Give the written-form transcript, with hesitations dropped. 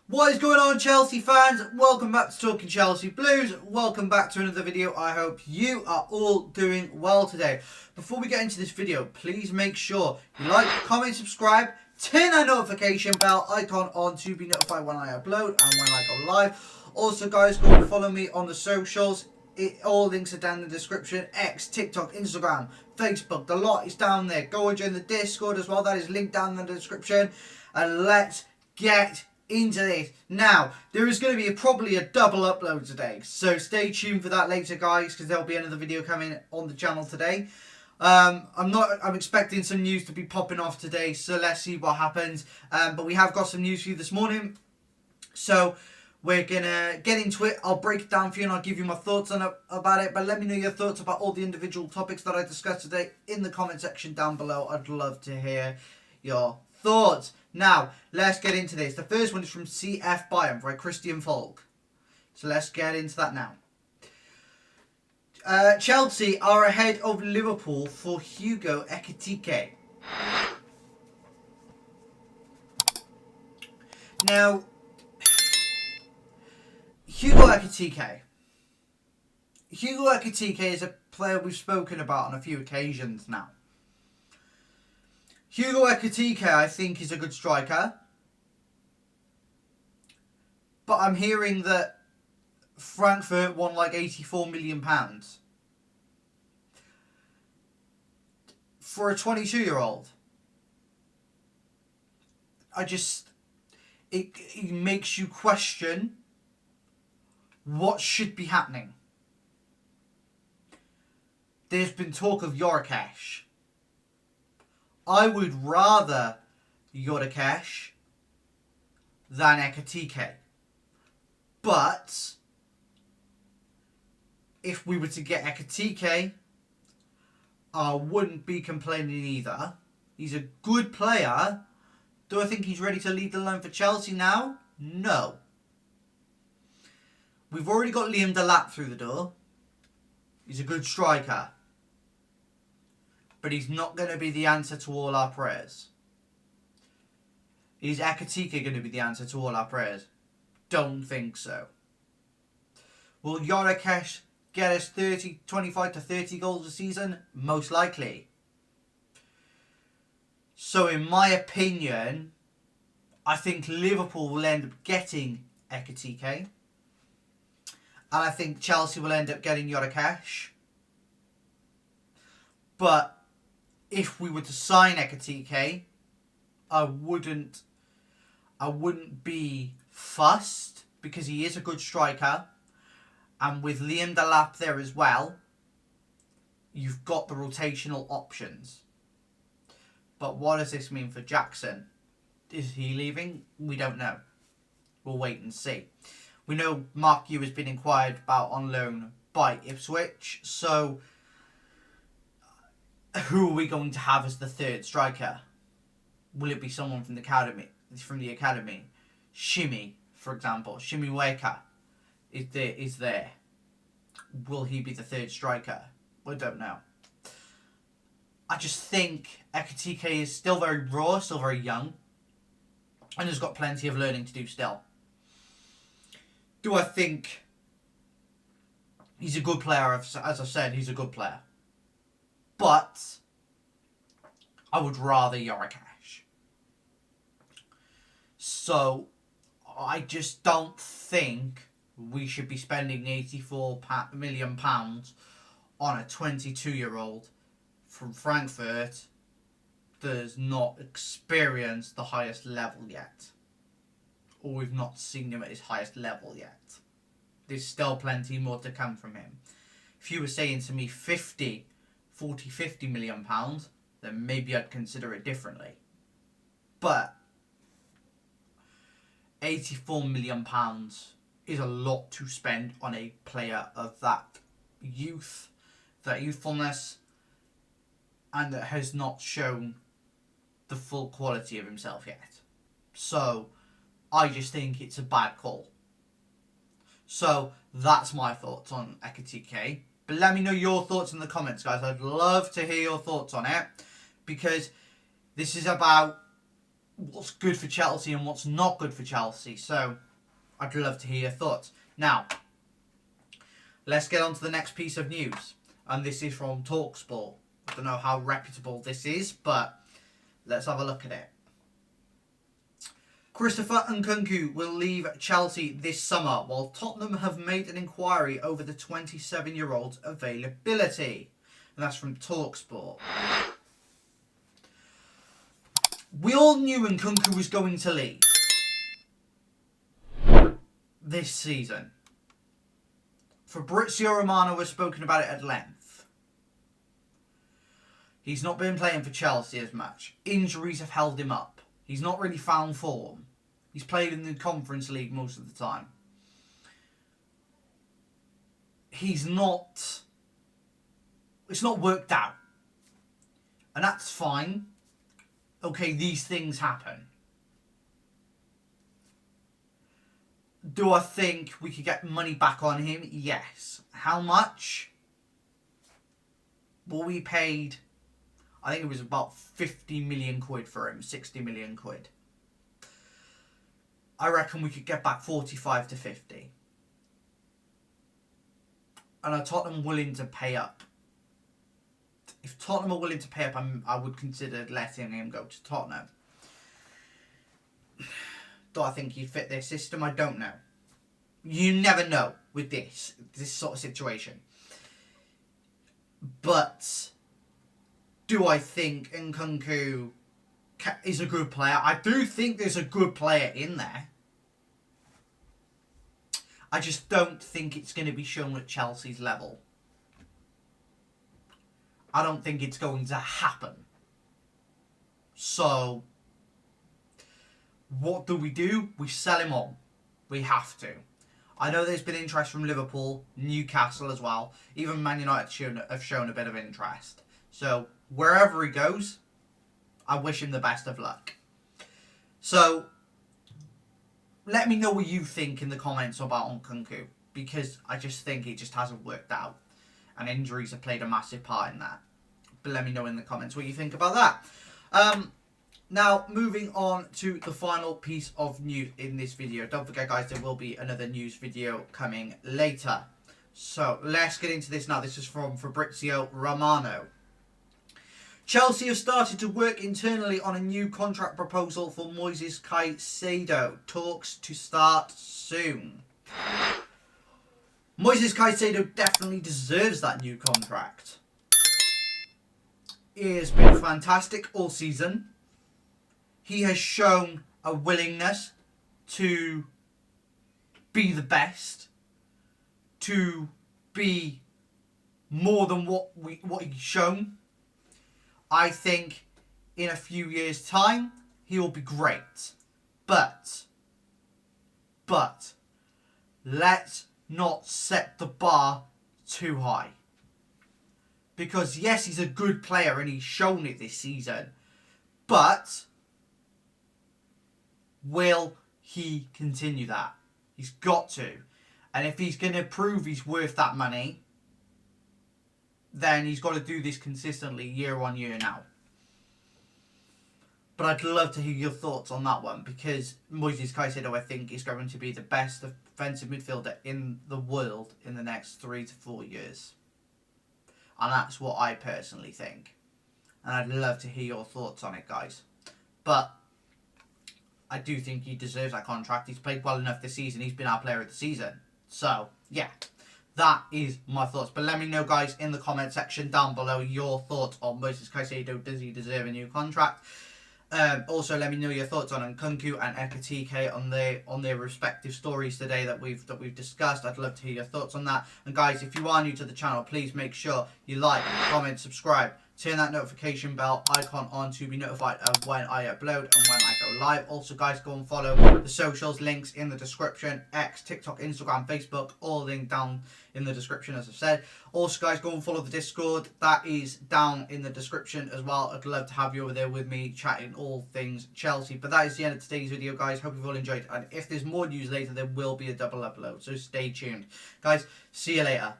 What is going on, Chelsea fans? Welcome back to Talking Chelsea Blues. Welcome back to another video. I hope you are all doing well today. Before we get into this video, please make sure you like, comment, subscribe, turn that notification bell icon on to be notified when I upload and when I go live. Also, guys, go and follow me on the socials. All links are down in the description. X, TikTok, Instagram, Facebook, the lot is down there. Go and join the Discord as well. That is linked down in the description. And let's get into this. Now, there is going to be probably a double upload today, so stay tuned for that later, guys, because there'll be another video coming on the channel today. I'm expecting some news to be popping off today, so let's see what happens. But we have got some news for you this morning, so we're gonna get into it. I'll break it down for you and I'll give you my thoughts on it, about it. But let me know your thoughts about all the individual topics that I discussed today in the comment section down below. I'd love to hear your thoughts. Now, let's get into this. The first one is from CF Bayern by Christian Falk. So let's get into that now. Chelsea are ahead of Liverpool for Hugo EKITIKE. Now, Hugo EKITIKE is a player we've spoken about on a few occasions now. Hugo EKITIKE, I think, is a good striker. But I'm hearing that Frankfurt won like £84 million for a 22-year-old. It makes you question what should be happening. There's been talk of Yorkesh. I would rather Yorkesh than EKITIKE. But if we were to get EKITIKE, I wouldn't be complaining either. He's a good player. Do I think he's ready to lead the line for Chelsea now? No. We've already got Liam Delap through the door. He's a good striker. But he's not going to be the answer to all our prayers. Is EKITIKE going to be the answer to all our prayers? Don't think so. Will Yorkesh get us 25 to 30 goals a season? Most likely. So in my opinion, I think Liverpool will end up getting EKITIKE. And I think Chelsea will end up getting Yorkesh. But if we were to sign EKITIKE, I wouldn't be fussed because he is a good striker. And with Liam Delap there as well, you've got the rotational options. But what does this mean for Jackson? Is he leaving? We don't know. We'll wait and see. We know Mark Yu has been inquired about on loan by Ipswich. So who are we going to have as the third striker? Will it be someone from the academy? Shimmy, for example. Shimmy Waker is there. Will he be the third striker? I don't know. I just think EKITIKE is still very raw, still very young, and has got plenty of learning to do still. Do I think he's a good player? As I said, he's a good player. But I would rather Yorkesh. So I just don't think we should be spending £84 million on a 22-year-old from Frankfurt that has not experienced the highest level yet. Or we've not seen him at his highest level yet. There's still plenty more to come from him. If you were saying to me 50 million pounds, then maybe I'd consider it differently. But £84 million is a lot to spend on a player of that youth, that youthfulness, and that has not shown the full quality of himself yet. So I just think it's a bad call. So that's my thoughts on EKITIKE. But let me know your thoughts in the comments, guys. I'd love to hear your thoughts on it, because this is about what's good for Chelsea and what's not good for Chelsea. So I'd love to hear your thoughts. Now, let's get on to the next piece of news. And this is from TalkSport. I don't know how reputable this is, but let's have a look at it. Christopher Nkunku will leave Chelsea this summer, while Tottenham have made an inquiry over the 27-year-old's availability. And that's from TalkSport. We all knew Nkunku was going to leave this season. Fabrizio Romano has spoken about it at length. He's not been playing for Chelsea as much. Injuries have held him up. He's not really found form. He's played in the Conference League most of the time. It's not worked out. And that's fine. Okay, these things happen. Do I think we could get money back on him? Yes. How much? Well, we paid, I think it was about 50 million quid for him, 60 million quid. I reckon we could get back 45 to 50. And are Tottenham willing to pay up? If Tottenham are willing to pay up, I would consider letting him go to Tottenham. Do I think he'd fit their system? I don't know. You never know with this sort of situation. But do I think Nkunku is a good player? I do think there's a good player in there. I just don't think it's going to be shown at Chelsea's level. I don't think it's going to happen. So, what do? We sell him on. We have to. I know there's been interest from Liverpool, Newcastle as well. Even Man United have shown a bit of interest. So, wherever he goes, I wish him the best of luck. So, let me know what you think in the comments about Nkunku. Because I just think it just hasn't worked out. And injuries have played a massive part in that. But let me know in the comments what you think about that. Now, moving on to the final piece of news in this video. Don't forget, guys, there will be another news video coming later. So, let's get into this now. This is from Fabrizio Romano. Chelsea have started to work internally on a new contract proposal for Moises Caicedo. Talks to start soon. Moises Caicedo definitely deserves that new contract. He has been fantastic all season. He has shown a willingness to be the best, to be more than what he's shown. I think in a few years' time, he will be great. But let's not set the bar too high. Because yes, he's a good player and he's shown it this season. But will he continue that? He's got to. And if he's going to prove he's worth that money, then he's got to do this consistently year on year now. But I'd love to hear your thoughts on that one, because Moises Caicedo, I think, is going to be the best defensive midfielder in the world in the next 3 to 4 years. And that's what I personally think. And I'd love to hear your thoughts on it, guys. But I do think he deserves that contract. He's played well enough this season. He's been our player of the season. So, yeah. That is my thoughts. But let me know, guys, in the comment section down below your thoughts on Moises Caicedo. Does he deserve a new contract? Also, let me know your thoughts on Nkunku and EKITIKE on their respective stories today that we've discussed. I'd love to hear your thoughts on that. And guys, if you are new to the channel, please make sure you like, comment, subscribe. Turn that notification bell icon on to be notified of when I upload and when I go live. Also, guys, go and follow the socials, links in the description. X, TikTok, Instagram, Facebook, all linked down in the description, as I've said. Also, guys, go and follow the Discord. That is down in the description as well. I'd love to have you over there with me chatting all things Chelsea. But that is the end of today's video, guys. Hope you've all enjoyed. And if there's more news later, there will be a double upload. So stay tuned. Guys, see you later.